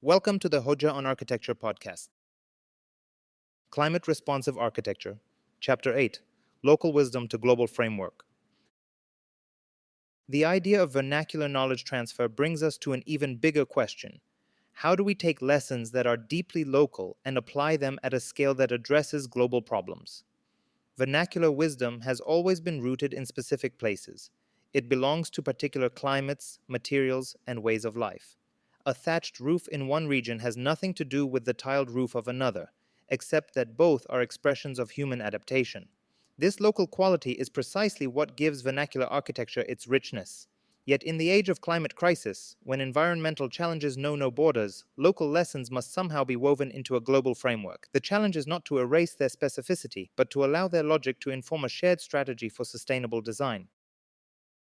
Welcome to the Hoja on Architecture podcast. Climate Responsive Architecture, Chapter 8 Local Wisdom to Global Framework. The idea of vernacular knowledge transfer brings us to an even bigger question. How do we take lessons that are deeply local and apply them at a scale that addresses global problems? Vernacular wisdom has always been rooted in specific places. It belongs to particular climates, materials, and ways of life. A thatched roof in one region has nothing to do with the tiled roof of another, except that both are expressions of human adaptation. This local quality is precisely what gives vernacular architecture its richness. Yet in the age of climate crisis, when environmental challenges know no borders, local lessons must somehow be woven into a global framework. The challenge is not to erase their specificity, but to allow their logic to inform a shared strategy for sustainable design.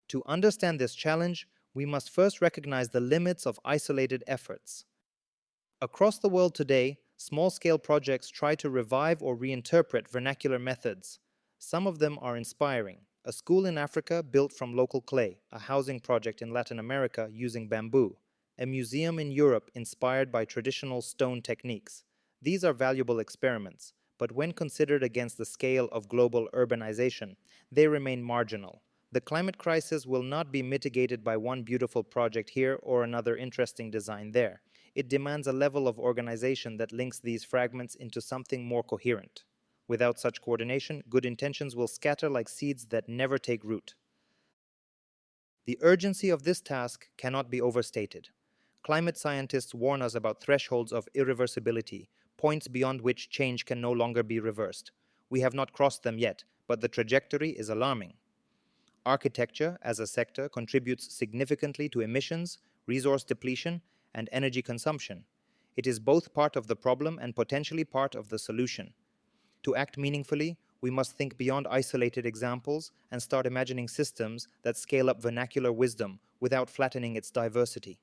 To understand this challenge, we must first recognize the limits of isolated efforts. Across the world today, small-scale projects try to revive or reinterpret vernacular methods. Some of them are inspiring. A school in Africa built from local clay, a housing project in Latin America using bamboo, a museum in Europe inspired by traditional stone techniques. These are valuable experiments, but when considered against the scale of global urbanization, they remain marginal. The climate crisis will not be mitigated by one beautiful project here or another interesting design there. It demands a level of organization that links these fragments into something more coherent. Without such coordination, good intentions will scatter like seeds that never take root. The urgency of this task cannot be overstated. Climate scientists warn us about thresholds of irreversibility, points beyond which change can no longer be reversed. We have not crossed them yet, but the trajectory is alarming. Architecture, as a sector, contributes significantly to emissions, resource depletion, and energy consumption. It is both part of the problem and potentially part of the solution. To act meaningfully, we must think beyond isolated examples and start imagining systems that scale up vernacular wisdom without flattening its diversity.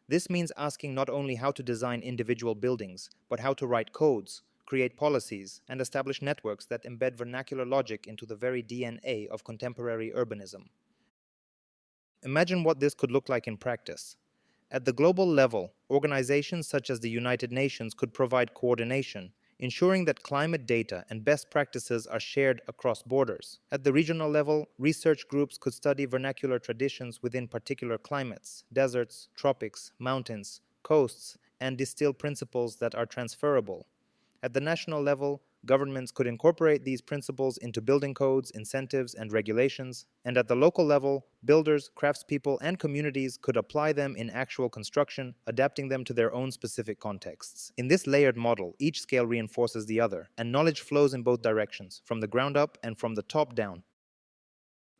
This means asking not only how to design individual buildings, but how to write codes, create policies, and establish networks that embed vernacular logic into the very DNA of contemporary urbanism. Imagine what this could look like in practice. At the global level, organizations such as the United Nations could provide coordination, ensuring that climate data and best practices are shared across borders. At the regional level, research groups could study vernacular traditions within particular climates, deserts, tropics, mountains, coasts, and distill principles that are transferable. At the national level, governments could incorporate these principles into building codes, incentives, and regulations, and at the local level, builders, craftspeople, and communities could apply them in actual construction, adapting them to their own specific contexts. In this layered model, each scale reinforces the other, and knowledge flows in both directions, from the ground up and from the top down.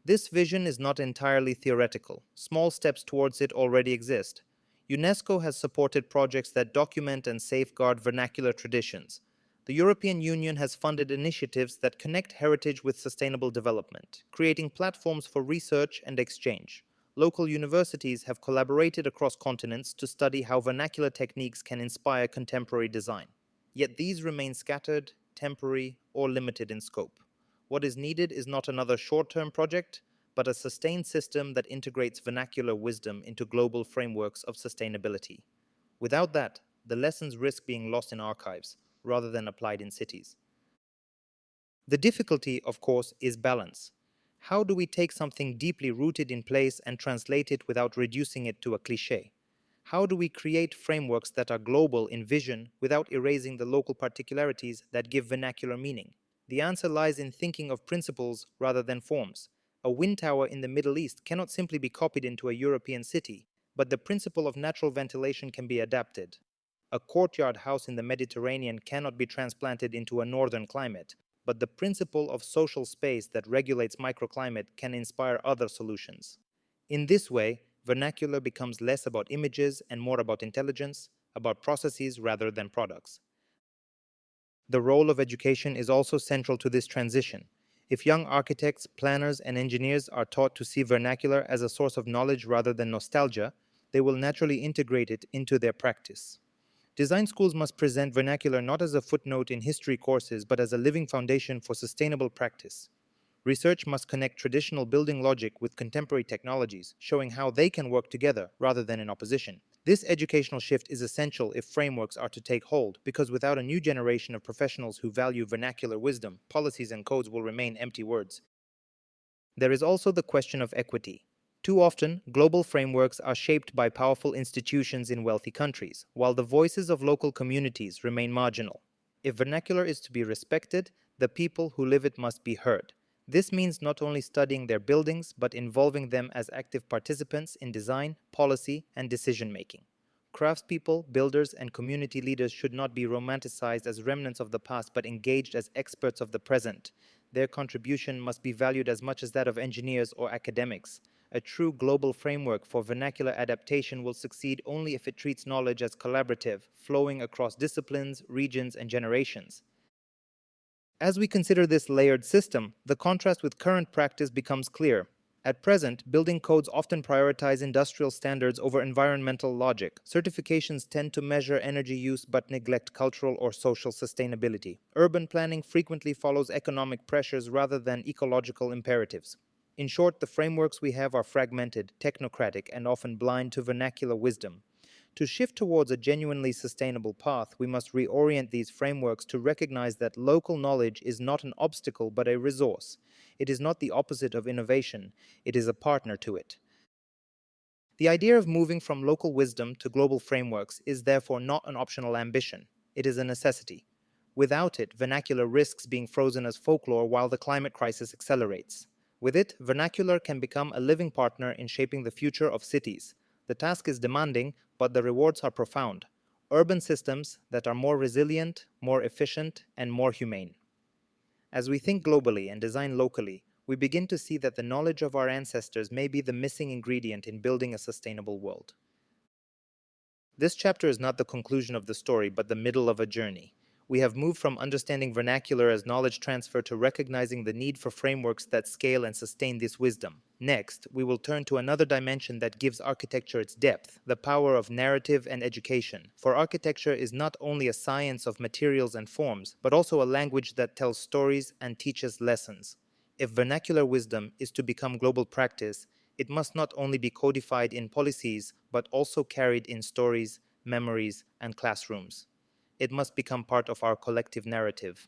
This vision is not entirely theoretical. Small steps towards it already exist. UNESCO has supported projects that document and safeguard vernacular traditions. The European Union has funded initiatives that connect heritage with sustainable development, creating platforms for research and exchange. Local universities have collaborated across continents to study how vernacular techniques can inspire contemporary design. Yet these remain scattered, temporary, or limited in scope. What is needed is not another short-term project, but a sustained system that integrates vernacular wisdom into global frameworks of sustainability. Without that, the lessons risk being lost in archives, rather than applied in cities. The difficulty, of course, is balance. How do we take something deeply rooted in place and translate it without reducing it to a cliché? How do we create frameworks that are global in vision without erasing the local particularities that give vernacular meaning? The answer lies in thinking of principles rather than forms. A wind tower in the Middle East cannot simply be copied into a European city, but the principle of natural ventilation can be adapted. A courtyard house in the Mediterranean cannot be transplanted into a northern climate, but the principle of social space that regulates microclimate can inspire other solutions. In this way, vernacular becomes less about images and more about intelligence, about processes rather than products. The role of education is also central to this transition. If young architects, planners, and engineers are taught to see vernacular as a source of knowledge rather than nostalgia, they will naturally integrate it into their practice. Design schools must present vernacular not as a footnote in history courses, but as a living foundation for sustainable practice. Research must connect traditional building logic with contemporary technologies, showing how they can work together rather than in opposition. This educational shift is essential if frameworks are to take hold, because without a new generation of professionals who value vernacular wisdom, policies and codes will remain empty words. There is also the question of equity. Too often, global frameworks are shaped by powerful institutions in wealthy countries, while the voices of local communities remain marginal. If vernacular is to be respected, the people who live it must be heard. This means not only studying their buildings, but involving them as active participants in design, policy, and decision making. Craftspeople, builders, and community leaders should not be romanticized as remnants of the past, but engaged as experts of the present. Their contribution must be valued as much as that of engineers or academics. A true global framework for vernacular adaptation will succeed only if it treats knowledge as collaborative, flowing across disciplines, regions, and generations. As we consider this layered system, the contrast with current practice becomes clear. At present, building codes often prioritize industrial standards over environmental logic. Certifications tend to measure energy use but neglect cultural or social sustainability. Urban planning frequently follows economic pressures rather than ecological imperatives. In short, the frameworks we have are fragmented, technocratic, and often blind to vernacular wisdom. To shift towards a genuinely sustainable path, we must reorient these frameworks to recognize that local knowledge is not an obstacle but a resource. It is not the opposite of innovation, it is a partner to it. The idea of moving from local wisdom to global frameworks is therefore not an optional ambition, it is a necessity. Without it, vernacular risks being frozen as folklore while the climate crisis accelerates. With it, vernacular can become a living partner in shaping the future of cities. The task is demanding, but the rewards are profound. Urban systems that are more resilient, more efficient, and more humane. As we think globally and design locally, we begin to see that the knowledge of our ancestors may be the missing ingredient in building a sustainable world. This chapter is not the conclusion of the story, but the middle of a journey. We have moved from understanding vernacular as knowledge transfer to recognizing the need for frameworks that scale and sustain this wisdom. Next, we will turn to another dimension that gives architecture its depth, the power of narrative and education. For architecture is not only a science of materials and forms, but also a language that tells stories and teaches lessons. If vernacular wisdom is to become global practice, it must not only be codified in policies, but also carried in stories, memories, and classrooms. It must become part of our collective narrative.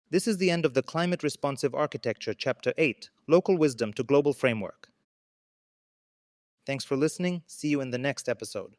This is the end of the Climate Responsive Architecture, Chapter 8, Local Wisdom to Global Framework. Thanks for listening. See you in the next episode.